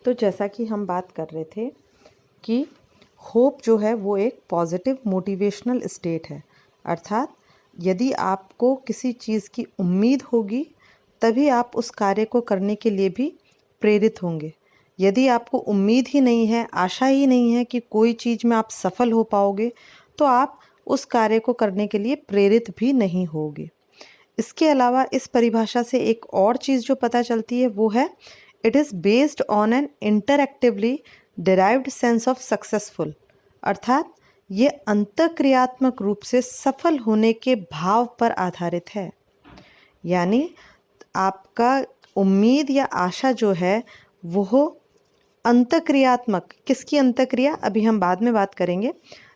तो जैसा कि हम बात कर रहे थे कि होप जो है वो एक पॉजिटिव मोटिवेशनल स्टेट है। अर्थात यदि आपको किसी चीज़ की उम्मीद होगी तभी आप उस कार्य को करने के लिए भी प्रेरित होंगे। यदि आपको उम्मीद ही नहीं है, आशा ही नहीं है कि कोई चीज़ में आप सफल हो पाओगे, तो आप उस कार्य को करने के लिए प्रेरित भी नहीं होगे। इसके अलावा इस परिभाषा से एक और चीज़ जो पता चलती है वो है, it is based on an interactively derived sense of successful. अर्थात ये अंतःक्रियात्मक रूप से सफल होने के भाव पर आधारित है। यानी आपका उम्मीद या आशा जो है वो अंतःक्रियात्मक, किसकी अंतःक्रिया अभी हम बाद में बात करेंगे,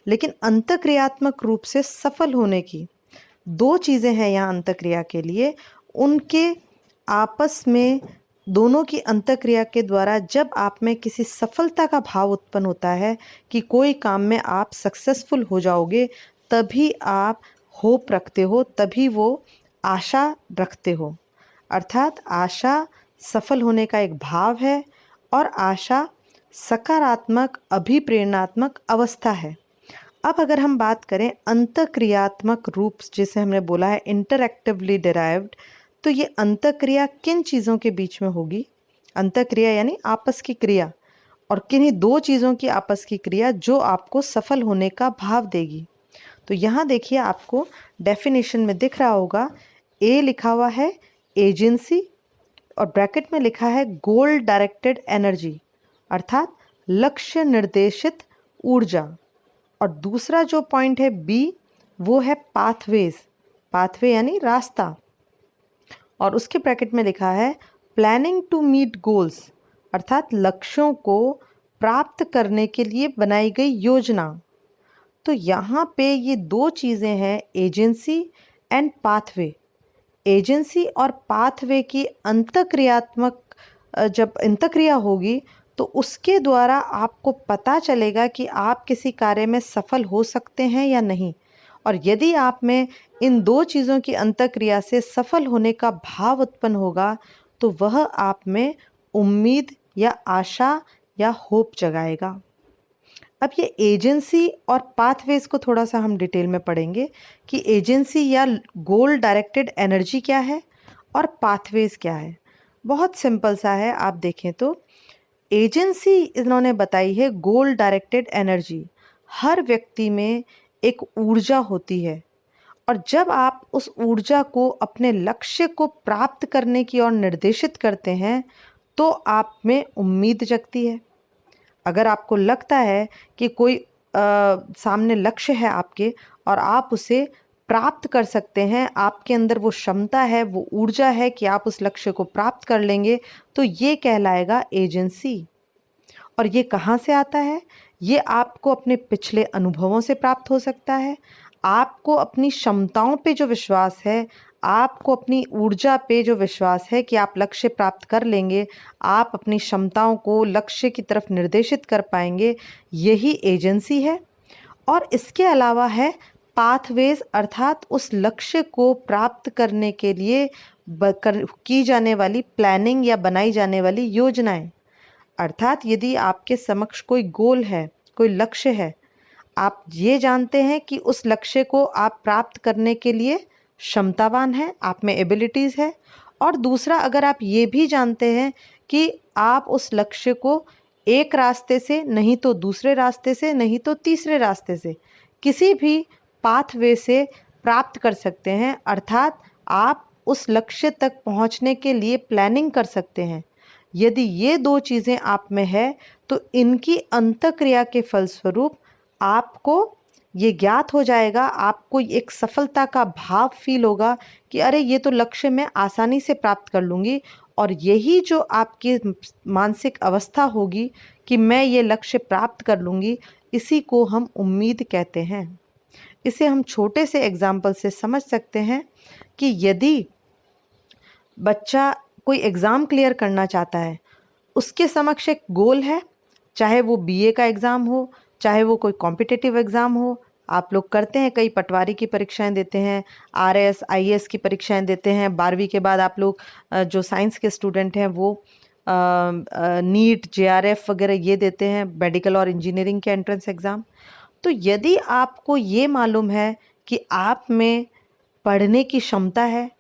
लेकिन अंतःक्रियात्मक रूप से सफल होने की दो चीज़ें हैं यहाँ अंतःक्रिया के लिए। उनके आपस में दोनों की अंतःक्रिया के द्वारा जब आप में किसी सफलता का भाव उत्पन्न होता है कि कोई काम में आप सक्सेसफुल हो जाओगे, तभी आप होप रखते हो, तभी वो आशा रखते हो। अर्थात आशा सफल होने का एक भाव है और आशा सकारात्मक अभिप्रेरणात्मक अवस्था है। अब अगर हम बात करें अंतःक्रियात्मक रूप, जिसे हमने बोला है इंटरएक्टिवली डिराइव्ड, तो ये अंतःक्रिया किन चीज़ों के बीच में होगी? अंतःक्रिया यानी आपस की क्रिया, और किन्हीं दो चीज़ों की आपस की क्रिया जो आपको सफल होने का भाव देगी। तो यहाँ देखिए, आपको डेफिनेशन में दिख रहा होगा, ए लिखा हुआ है एजेंसी और ब्रैकेट में लिखा है गोल डायरेक्टेड एनर्जी, अर्थात लक्ष्य निर्देशित ऊर्जा। और दूसरा जो पॉइंट है बी, वो है पाथवेज, पाथवे यानी रास्ता, और उसके ब्रैकेट में लिखा है प्लानिंग टू मीट गोल्स, अर्थात लक्ष्यों को प्राप्त करने के लिए बनाई गई योजना। तो यहाँ पे ये दो चीज़ें हैं, एजेंसी एंड पाथवे। एजेंसी और पाथवे की अंतःक्रियात्मक जब अंतःक्रिया होगी तो उसके द्वारा आपको पता चलेगा कि आप किसी कार्य में सफल हो सकते हैं या नहीं। और यदि आप में इन दो चीज़ों की अंतःक्रिया से सफल होने का भाव उत्पन्न होगा तो वह आप में उम्मीद या आशा या होप जगाएगा। अब ये एजेंसी और पाथवेज को थोड़ा सा हम डिटेल में पढ़ेंगे कि एजेंसी या गोल डायरेक्टेड एनर्जी क्या है और पाथवेज क्या है। बहुत सिंपल सा है, आप देखें तो एजेंसी इन्होंने बताई है गोल डायरेक्टेड एनर्जी। हर व्यक्ति में एक ऊर्जा होती है और जब आप उस ऊर्जा को अपने लक्ष्य को प्राप्त करने की ओर निर्देशित करते हैं तो आप में उम्मीद जगती है। अगर आपको लगता है कि कोई सामने लक्ष्य है आपके और आप उसे प्राप्त कर सकते हैं, आपके अंदर वो क्षमता है, वो ऊर्जा है कि आप उस लक्ष्य को प्राप्त कर लेंगे, तो ये कहलाएगा एजेंसी। और ये कहाँ से आता है? ये आपको अपने पिछले अनुभवों से प्राप्त हो सकता है, आपको अपनी क्षमताओं पे जो विश्वास है, आपको अपनी ऊर्जा पे जो विश्वास है कि आप लक्ष्य प्राप्त कर लेंगे, आप अपनी क्षमताओं को लक्ष्य की तरफ निर्देशित कर पाएंगे, यही एजेंसी है। और इसके अलावा है पाथवेज, अर्थात उस लक्ष्य को प्राप्त करने के लिए की जाने वाली प्लानिंग या बनाई जाने वाली योजनाएं। अर्थात यदि आपके समक्ष कोई गोल है, कोई लक्ष्य है, आप ये जानते हैं कि उस लक्ष्य को आप प्राप्त करने के लिए क्षमतावान हैं, आप में एबिलिटीज़ है, और दूसरा अगर आप ये भी जानते हैं कि आप उस लक्ष्य को एक रास्ते से, नहीं तो दूसरे रास्ते से, नहीं तो तीसरे रास्ते से, किसी भी पाथवे से प्राप्त कर सकते हैं, अर्थात आप उस लक्ष्य तक पहुंचने के लिए प्लानिंग कर सकते हैं। यदि ये दो चीज़ें आप में है तो इनकी अंतःक्रिया के फलस्वरूप आपको ये ज्ञात हो जाएगा, आपको एक सफलता का भाव फील होगा कि अरे ये तो लक्ष्य मैं आसानी से प्राप्त कर लूँगी। और यही जो आपकी मानसिक अवस्था होगी कि मैं ये लक्ष्य प्राप्त कर लूँगी, इसी को हम उम्मीद कहते हैं। इसे हम छोटे से एग्जाम्पल से समझ सकते हैं कि यदि बच्चा कोई एग्ज़ाम क्लियर करना चाहता है, उसके समक्ष एक गोल है, चाहे वो बीए का एग्ज़ाम हो, चाहे वो कोई कॉम्पिटिटिव एग्ज़ाम हो। आप लोग करते हैं, कई पटवारी की परीक्षाएं देते हैं, आरएस आईएएस की परीक्षाएं देते हैं। 12वीं के बाद आप लोग जो साइंस के स्टूडेंट हैं वो नीट, जेआरएफ वगैरह ये देते हैं, मेडिकल और इंजीनियरिंग के एंट्रेंस एग्ज़ाम। तो यदि आपको ये मालूम है कि आप में पढ़ने की क्षमता है,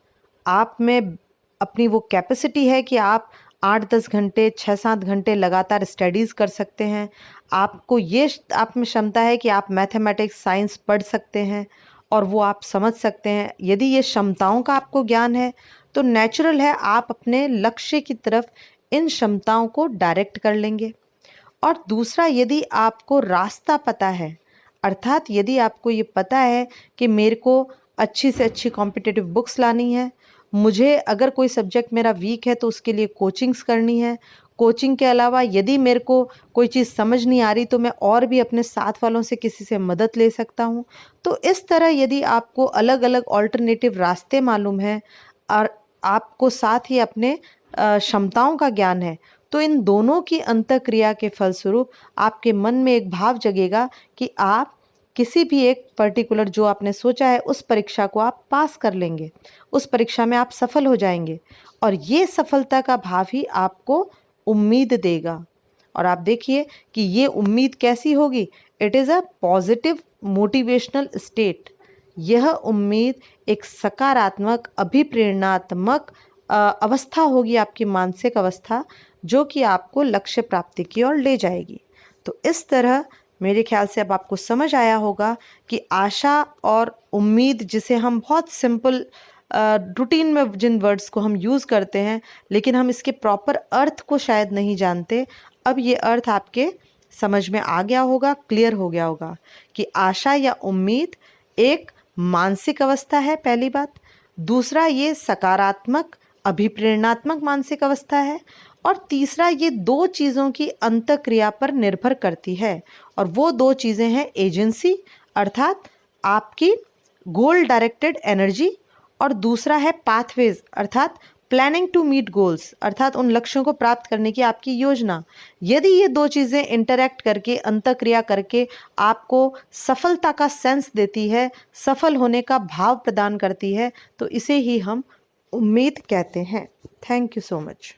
आप में अपनी वो कैपेसिटी है कि आप 8-10 घंटे, 6-7 घंटे लगातार स्टडीज़ कर सकते हैं, आपको ये आप में क्षमता है कि आप मैथमेटिक्स, साइंस पढ़ सकते हैं और वो आप समझ सकते हैं, यदि ये क्षमताओं का आपको ज्ञान है, तो नेचुरल है आप अपने लक्ष्य की तरफ इन क्षमताओं को डायरेक्ट कर लेंगे। और दूसरा, यदि आपको रास्ता पता है, अर्थात यदि आपको ये पता है कि मेरे को अच्छी से अच्छी कॉम्पिटिटिव बुक्स लानी है, मुझे अगर कोई सब्जेक्ट मेरा वीक है तो उसके लिए कोचिंग्स करनी है, कोचिंग के अलावा यदि मेरे को कोई चीज़ समझ नहीं आ रही तो मैं और भी अपने साथ वालों से किसी से मदद ले सकता हूँ। तो इस तरह यदि आपको अलग-अलग अल्टरनेटिव रास्ते मालूम हैं और आपको साथ ही अपने क्षमताओं का ज्ञान है, तो इन दोनों की अंतःक्रिया के फलस्वरूप आपके मन में एक भाव जगेगा कि आप किसी भी एक पर्टिकुलर जो आपने सोचा है उस परीक्षा को आप पास कर लेंगे, उस परीक्षा में आप सफल हो जाएंगे और ये सफलता का भाव ही आपको उम्मीद देगा। और आप देखिए कि ये उम्मीद कैसी होगी, it is a positive motivational state. यह उम्मीद एक सकारात्मक अभिप्रेरणात्मक अवस्था होगी, आपकी मानसिक अवस्था, जो कि आपको लक्ष्य प्राप्ति की ओर ले जाएगी। तो इस तरह मेरे ख्याल से अब आपको समझ आया होगा कि आशा और उम्मीद, जिसे हम बहुत सिंपल रूटीन में जिन वर्ड्स को हम यूज़ करते हैं, लेकिन हम इसके प्रॉपर अर्थ को शायद नहीं जानते, अब ये अर्थ आपके समझ में आ गया होगा, क्लियर हो गया होगा कि आशा या उम्मीद एक मानसिक अवस्था है, पहली बात। दूसरा, ये सकारात्मक अभिप्रेरणात्मक मानसिक अवस्था है और तीसरा, ये दो चीज़ों की अंतःक्रिया पर निर्भर करती है और वो दो चीज़ें हैं एजेंसी, अर्थात आपकी गोल डायरेक्टेड एनर्जी, और दूसरा है पाथवेज, अर्थात प्लानिंग टू मीट गोल्स, अर्थात उन लक्ष्यों को प्राप्त करने की आपकी योजना। यदि ये दो चीज़ें इंटरैक्ट करके, अंतःक्रिया करके आपको सफलता का सेंस देती है, सफल होने का भाव प्रदान करती है, तो इसे ही हम उम्मीद कहते हैं। Thank you so much.